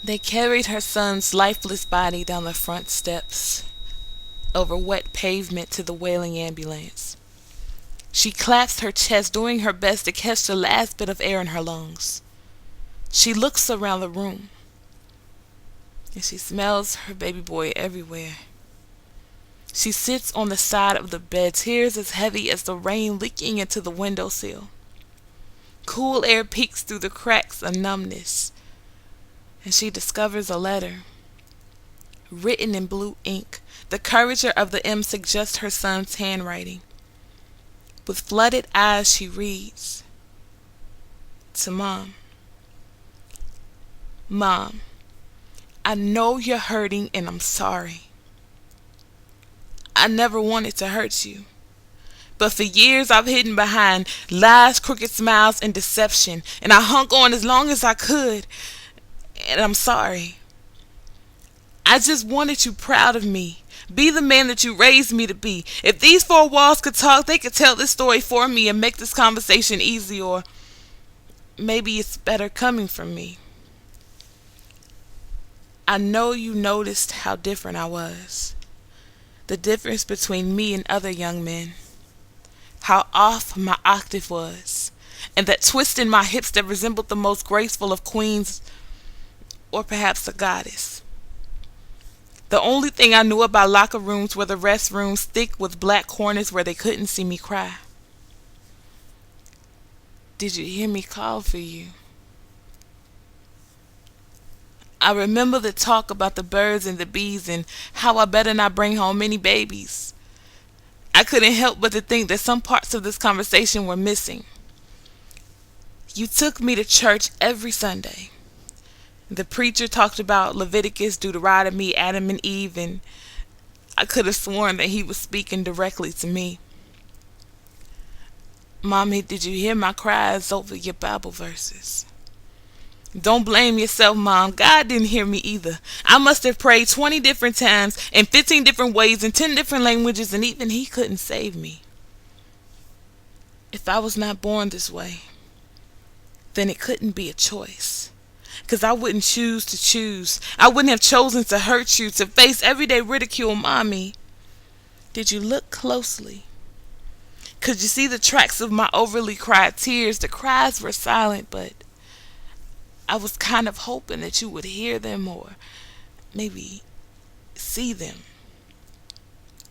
They carried her son's lifeless body down the front steps, over wet pavement to the wailing ambulance. She clasped her chest, doing her best to catch the last bit of air in her lungs. She looks around the room, and she smells her baby boy everywhere. She sits on the side of the bed, tears as heavy as the rain leaking into the windowsill. Cool air peeks through the cracks of numbness, and she discovers a letter, written in blue ink. The curvature of the M suggests her son's handwriting. With flooded eyes, she reads, to Mom. Mom, I know you're hurting and I'm sorry. I never wanted to hurt you. But for years I've hidden behind lies, crooked smiles, and deception, and I hung on as long as I could, and I'm sorry. I just wanted you proud of me. Be the man that you raised me to be. If these four walls could talk, they could tell this story for me and make this conversation easy, or maybe it's better coming from me. I know you noticed how different I was. The difference between me and other young men. How off my octave was. And that twist in my hips that resembled the most graceful of queens, or perhaps a goddess. The only thing I knew about locker rooms were the restrooms thick with black corners where they couldn't see me cry. Did you hear me call for you? I remember the talk about the birds and the bees and how I better not bring home any babies. I couldn't help but to think that some parts of this conversation were missing. You took me to church every Sunday. The preacher talked about Leviticus, Deuteronomy, Adam and Eve, and I could have sworn that he was speaking directly to me. Mommy, did you hear my cries over your Bible verses? Don't blame yourself, Mom. God didn't hear me either. I must have prayed 20 different times in 15 different ways in 10 different languages, and even He couldn't save me. If I was not born this way, then it couldn't be a choice. 'Cause I wouldn't choose to choose. I wouldn't have chosen to hurt you, to face everyday ridicule. Mommy, did you look closely? Could you see the tracks of my overly cried tears? The cries were silent, but I was kind of hoping that you would hear them, or maybe see them.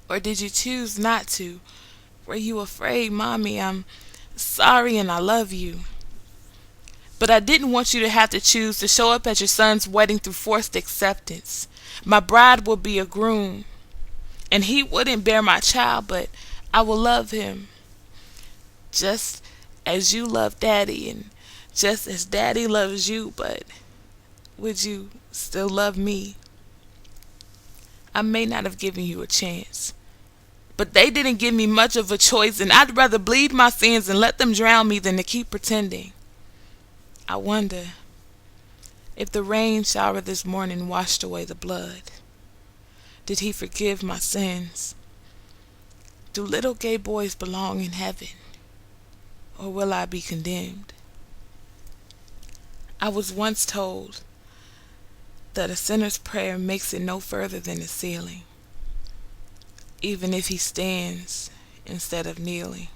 Or did you choose not to? Were you afraid? Mommy, I'm sorry and I love you. But I didn't want you to have to choose to show up at your son's wedding through forced acceptance. My bride will be a groom, and he wouldn't bear my child, but I will love him. Just as you love Daddy, and just as Daddy loves you, but would you still love me? I may not have given you a chance, but they didn't give me much of a choice, and I'd rather bleed my sins and let them drown me than to keep pretending. I wonder if the rain shower this morning washed away the blood. Did He forgive my sins? Do little gay boys belong in heaven, or will I be condemned? I was once told that a sinner's prayer makes it no further than the ceiling, even if he stands instead of kneeling.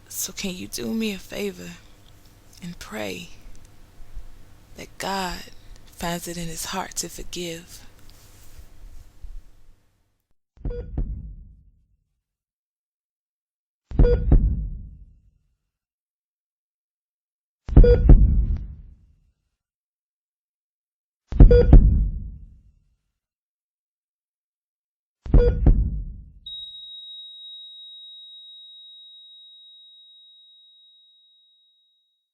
So can you do me a favor and pray that God finds it in His heart to forgive?